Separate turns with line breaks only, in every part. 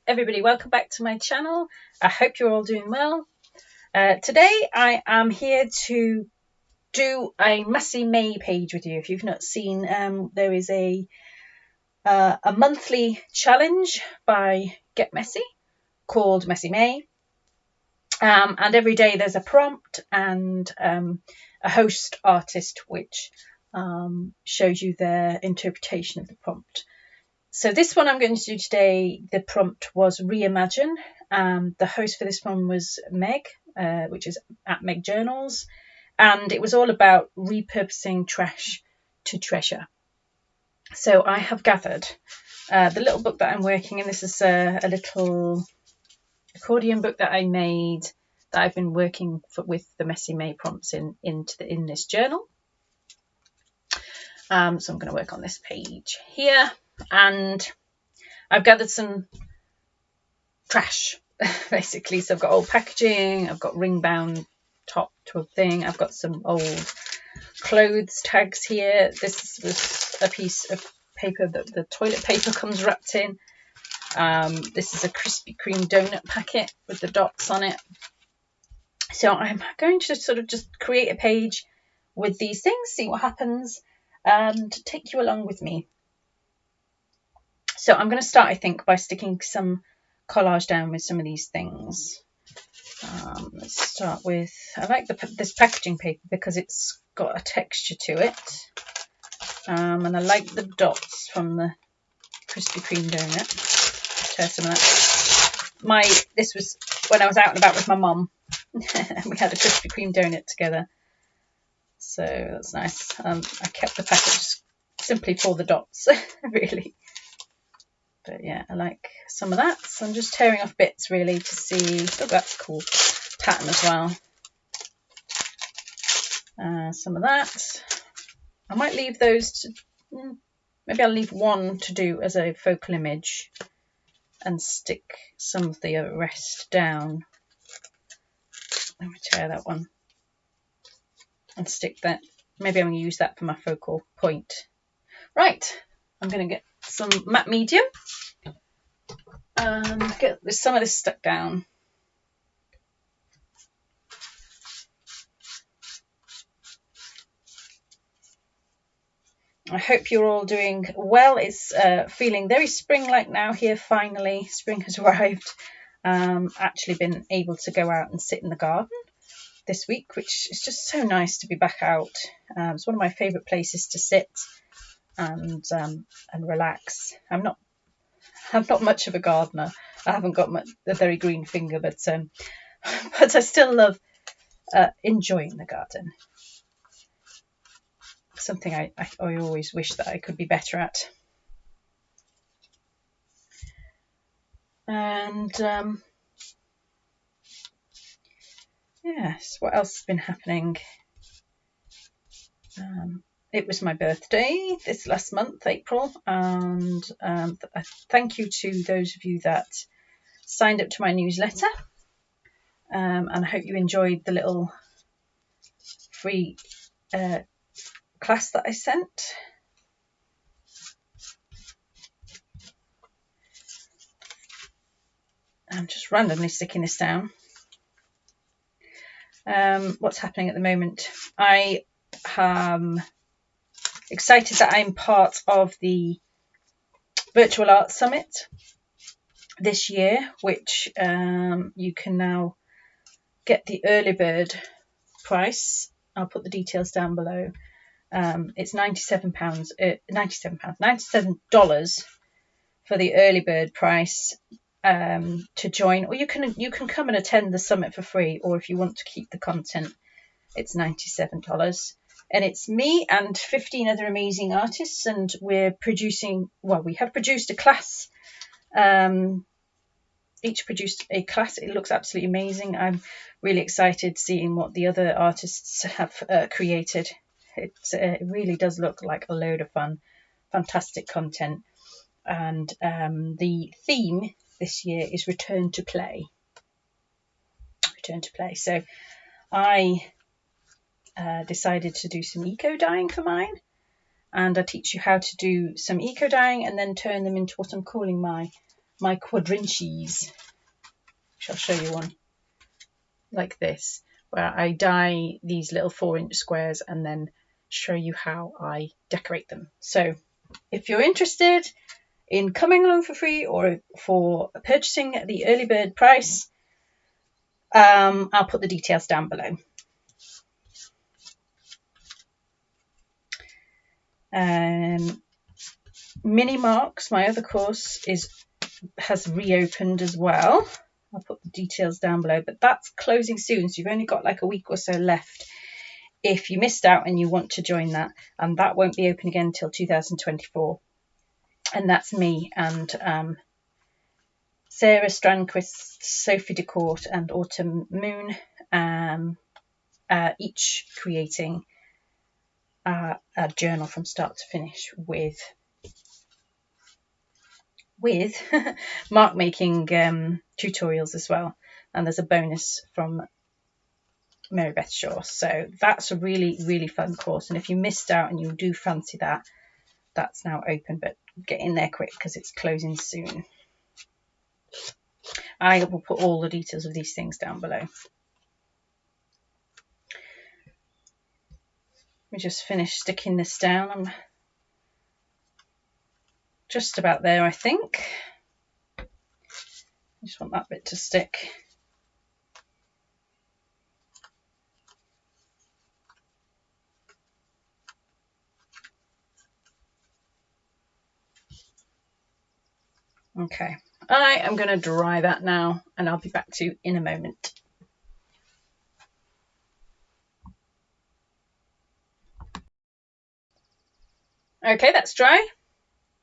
everybody, welcome back to my channel. I hope you're all doing well. Today I am here to do a Messy May page with you. If you've not seen, there is a monthly challenge by GetMessy called Messy May, and every day there's a prompt and a host artist which shows you their interpretation of the prompt. So this one I'm going to do today, the prompt was Reimagine. The host for this one was Meg, which is at Meg Journals, and it was all about repurposing trash to treasure. So I have gathered the little book that I'm working in. This is a little accordion book that I made that I've been working with the Messy May prompts in this journal. So I'm going to work on this page here. And I've gathered some trash, basically. So I've got old packaging, I've got ring bound top to a thing, I've got some old clothes tags here. This was a piece of paper that the toilet paper comes wrapped in. This is a Krispy Kreme donut packet with the dots on it. So I'm going to sort of just create a page with these things, see what happens, and take you along with me. So I'm going to start, I think, by sticking some collage down with some of these things. Let's start with, I like this packaging paper because it's got a texture to it. And I like the dots from the Krispy Kreme donut. Try some of that. This was when I was out and about with my mum. We had a Krispy Kreme donut together. So that's nice. I kept the packet just simply for the dots, really. But yeah, I like some of that. So I'm just tearing off bits really to see. Oh, that's a cool pattern as well. Some of that. I might leave those to, maybe I'll leave one to do as a focal image and stick some of the rest down. Let me tear that one and stick that. Maybe I'm going to use that for my focal point. Right, I'm going to get some matte medium and get some of this stuck down. I hope you're all doing well. It's feeling very spring-like now here, finally. Spring has arrived. Actually been able to go out and sit in the garden this week, which is just so nice to be back out. It's one of my favourite places to sit and relax. I'm not much of a gardener. I haven't got a very green finger, but I still love enjoying the garden. Something I always wish that I could be better at. And yes, what else has been happening? It was my birthday this last month, April, and thank you to those of you that signed up to my newsletter, and I hope you enjoyed the little free class that I sent. I'm just randomly sticking this down. What's happening at the moment? I am excited that I'm part of the Virtual Art Summit this year, which you can now get the early bird price. I'll put the details down below. It's $97 for the early bird price to join, or you can come and attend the summit for free, or if you want to keep the content, it's $97. And it's me and 15 other amazing artists, and we have produced a class. Each produced a class. It looks absolutely amazing. I'm really excited seeing what the other artists have created. It really does look like a load of fun, fantastic content. And the theme this year is Return to Play. Return to Play. So I decided to do some eco dyeing for mine, and I teach you how to do some eco dyeing and then turn them into what I'm calling my my quadrinchines, which I'll show you one like this, where I die these little 4-inch squares and then show you how I decorate them. So if you're interested in coming along for free or for purchasing at the early bird price, I'll put the details down below. Mini Marks, my other course, has reopened as well. I'll put the details down below, but that's closing soon, so you've only got like a week or so left if you missed out and you want to join that, and that won't be open again until 2024. And that's me and Sarah Strandquist, Sophie DeCourt and Autumn Moon, each creating a journal from start to finish with mark making tutorials as well. And there's a bonus from Mary Beth Shaw. So that's a really, really fun course. And if you missed out and you do fancy that, that's now open, but get in there quick because it's closing soon. I will put all the details of these things down below. We just finished sticking this down. I'm just about there, I think. I just want that bit to stick. Okay, I am going to dry that now and I'll be back to you in a moment. Okay, that's dry.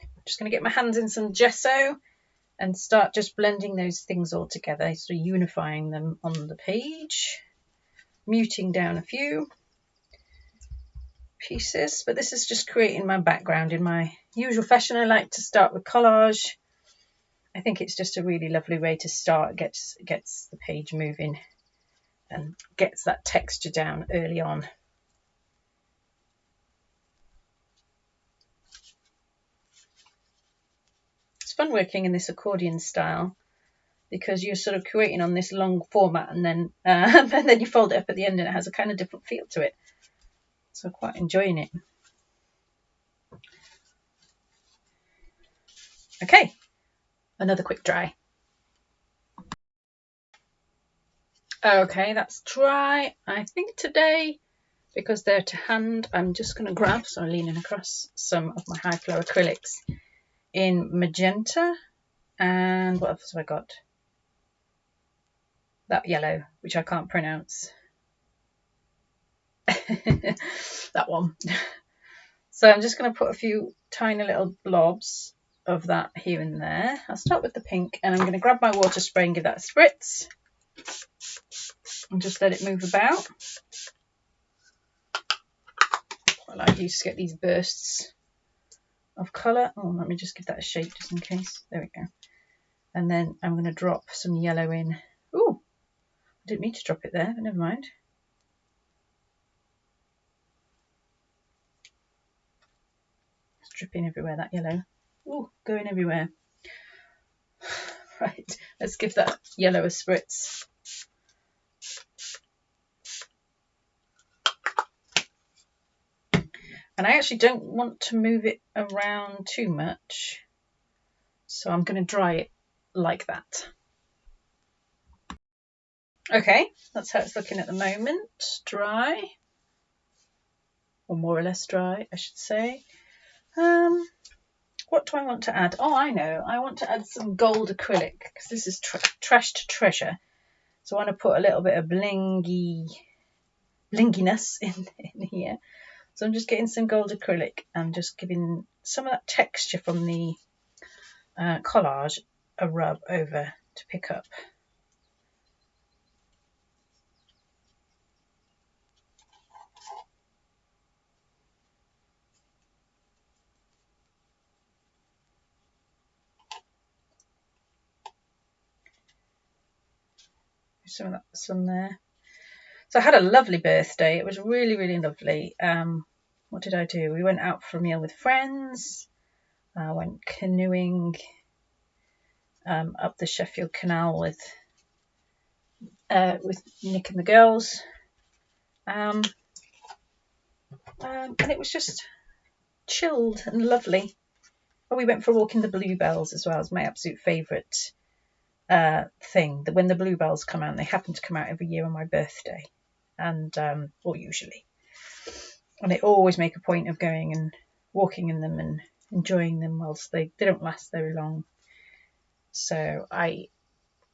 I'm just going to get my hands in some gesso and start just blending those things all together, sort of unifying them on the page, muting down a few pieces. But this is just creating my background in my usual fashion. I like to start with collage. I think it's just a really lovely way to start. Gets the page moving and gets that texture down early on. It's fun working in this accordion style because you're sort of creating on this long format and then you fold it up at the end and it has a kind of different feel to it. So I'm quite enjoying it. Okay, another quick dry. Okay, that's dry. I think today, because they're to hand, I'm just going to grab, so I'm leaning across, some of my high flow acrylics in magenta. And what else have I got? That yellow, which I can't pronounce. That one. So I'm just going to put a few tiny little blobs of that here and there. I'll start with the pink and I'm going to grab my water spray and give that a spritz and just let it move about. I like you to get these bursts of colour. Oh, let me just give that a shake just in case. There we go. And then I'm going to drop some yellow in. Ooh, I didn't mean to drop it there, but never mind. It's dripping everywhere, that yellow. Ooh, going everywhere. Right, let's give that yellow a spritz. And I actually don't want to move it around too much, so I'm going to dry it like that. Okay, that's how it's looking at the moment. Dry, or more or less dry, I should say. What do I want to add? Oh, I know. I want to add some gold acrylic because this is trash to treasure. So I want to put a little bit of blinginess in here. So I'm just getting some gold acrylic and just giving some of that texture from the collage a rub over to pick up. Some of that sun there. So I had a lovely birthday. It was really, really lovely. What did I do? We went out for a meal with friends. I went canoeing. up the Sheffield Canal with Nick and the girls. And it was just chilled and lovely. Oh, we went for a walk in the bluebells as well. It's my absolute favourite thing. That when the bluebells come out, and they happen to come out every year on my birthday, and or usually, and I always make a point of going and walking in them and enjoying them whilst they don't last very long. So I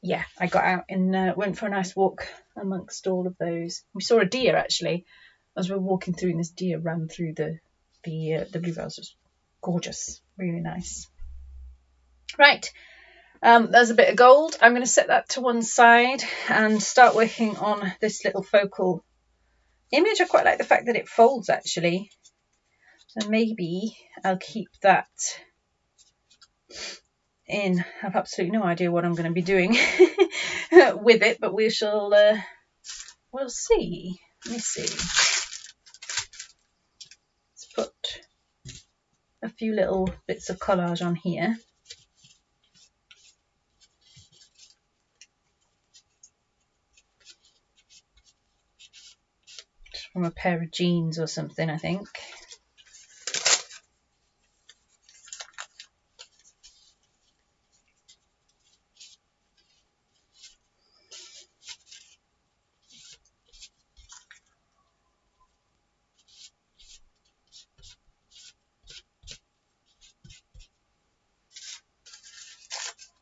got out and went for a nice walk amongst all of those. We saw a deer actually as we were walking through, and this deer ran through the bluebells. It was gorgeous, really nice. Right, there's a bit of gold. I'm going to set that to one side and start working on this little focal image. I quite like the fact that it folds actually, so maybe I'll keep that in. I have absolutely no idea what I'm going to be doing with it, but we'll see. Let me see. Let's put a few little bits of collage on here. From a pair of jeans or something, I think.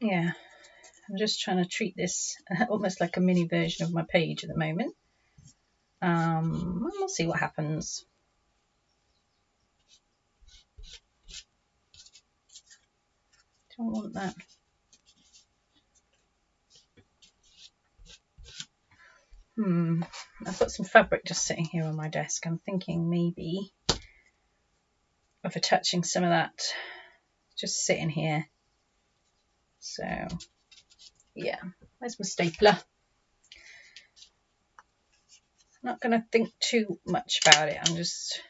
Yeah, I'm just trying to treat this almost like a mini version of my page at the moment. We'll see what happens. Don't want that. I've got some fabric just sitting here on my desk. I'm thinking maybe of attaching some of that just sitting here. So yeah, where's my stapler? I'm not going to think too much about it. I'm just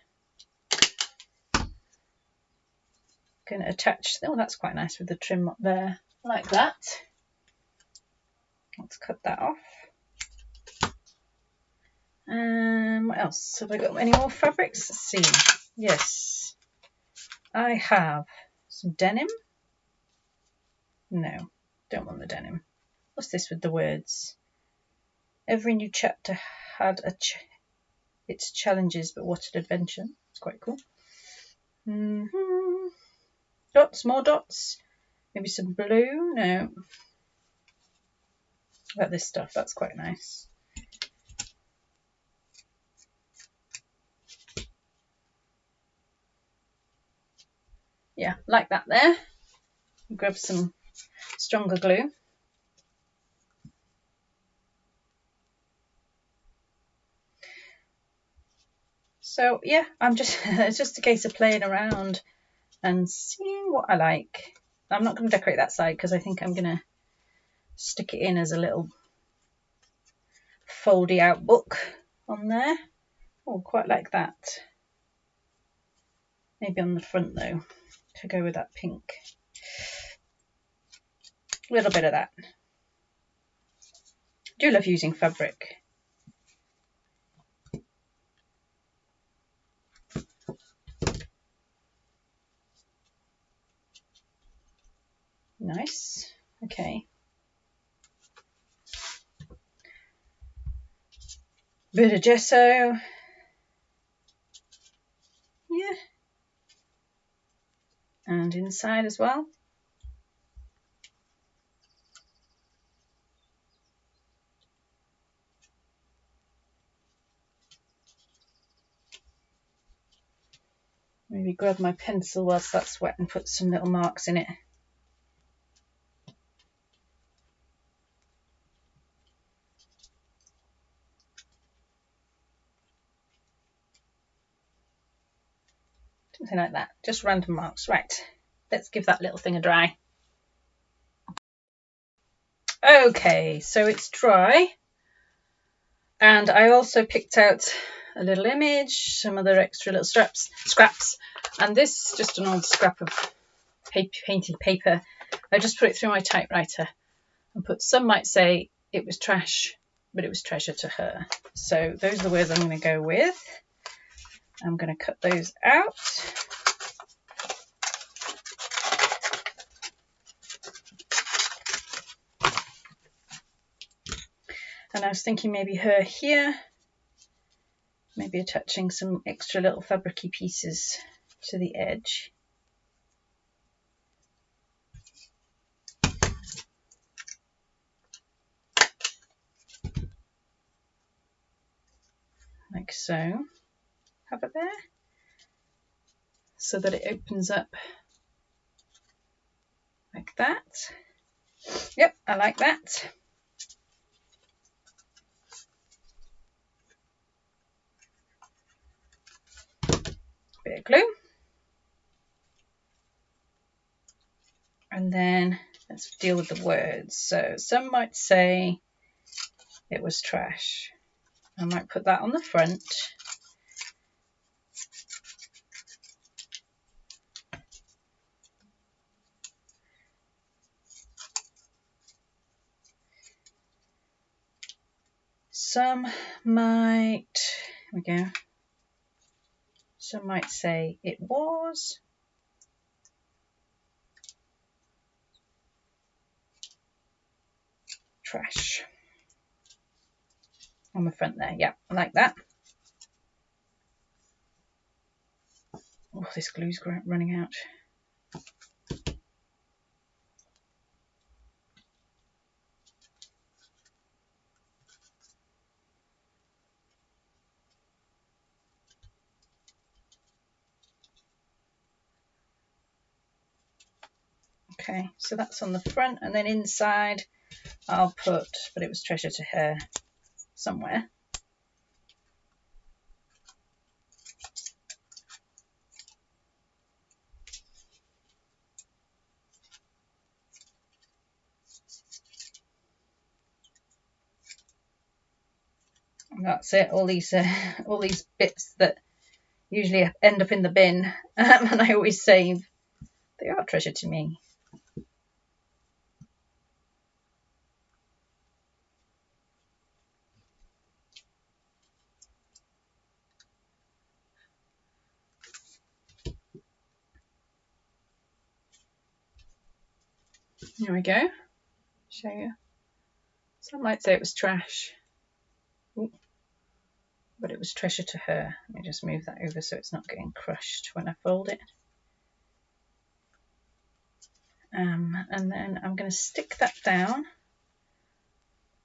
going to attach. Oh, that's quite nice with the trim up there, like that. Let's cut that off. What else? Have I got any more fabrics? Let's see. Yes, I have some denim. No, don't want the denim. What's this with the words? Every new chapter had its challenges, but what an adventure. It's quite cool. Dots, more dots. Maybe some blue. No. About this stuff. That's quite nice. Yeah, like that there. Grab some stronger glue. So yeah, I'm just it's just a case of playing around and seeing what I like. I'm not going to decorate that side because I think I'm going to stick it in as a little foldy out book on there. Oh, quite like that. Maybe on the front though, to go with that pink. A little bit of that. I do love using fabric. Nice. Okay. Bit of gesso. Yeah. And inside as well. Maybe grab my pencil whilst that's wet and put some little marks in it. Something like that, just random marks. Right, let's give that little thing a dry. Okay, so it's dry. And I also picked out a little image, some other extra little scraps. And this is just an old scrap of painted paper I just put it through my typewriter and put, some might say it was trash, but it was treasure to her. So those are the words I'm going to go with. I'm going to cut those out. And I was thinking maybe her here, maybe attaching some extra little fabricy pieces to the edge. Like so. Have it there, so that it opens up like that. Yep, I like that. Bit of glue. And then let's deal with the words. So some might say it was trash. I might put that on the front. Some might, here we go. Some might say it was. Trash. On the front there, yeah, I like that. Oh, this glue's running out. Okay, so that's on the front, and then inside I'll put, but it was treasure to her somewhere. And that's it, all these bits that usually end up in the bin, and I always save. They are treasure to me. Here we go. Show you. Some might say it was trash. Ooh. But it was treasure to her. Let me just move that over so it's not getting crushed when I fold it. And then I'm going to stick that down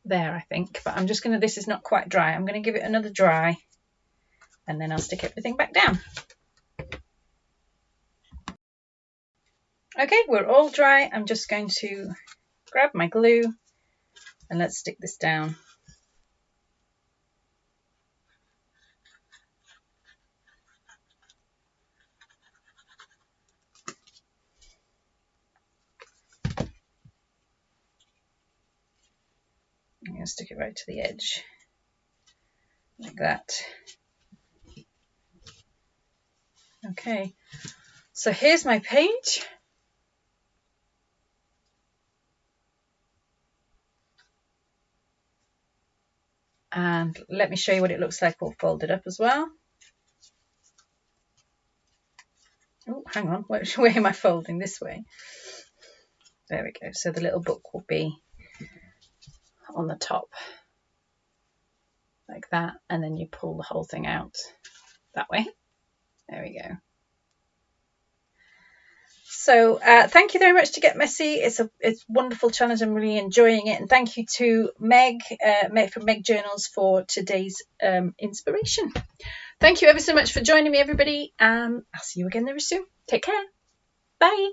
there, I think, but I'm just going to, this is not quite dry. I'm going to give it another dry, and then I'll stick everything back down. Okay, we're all dry. I'm just going to grab my glue and let's stick this down. I'm going to stick it right to the edge, like that. Okay, so here's my page. And let me show you what it looks like all folded up as well. Oh, hang on, which way am I folding? This way. There we go. So the little book will be on the top like that, and then you pull the whole thing out that way. There we go. So thank you very much to Get Messy. It's a wonderful challenge. I'm really enjoying it, and thank you to Meg from Meg Journals for today's inspiration. Thank you ever so much for joining me, everybody. I'll see you again very soon. Take care. Bye.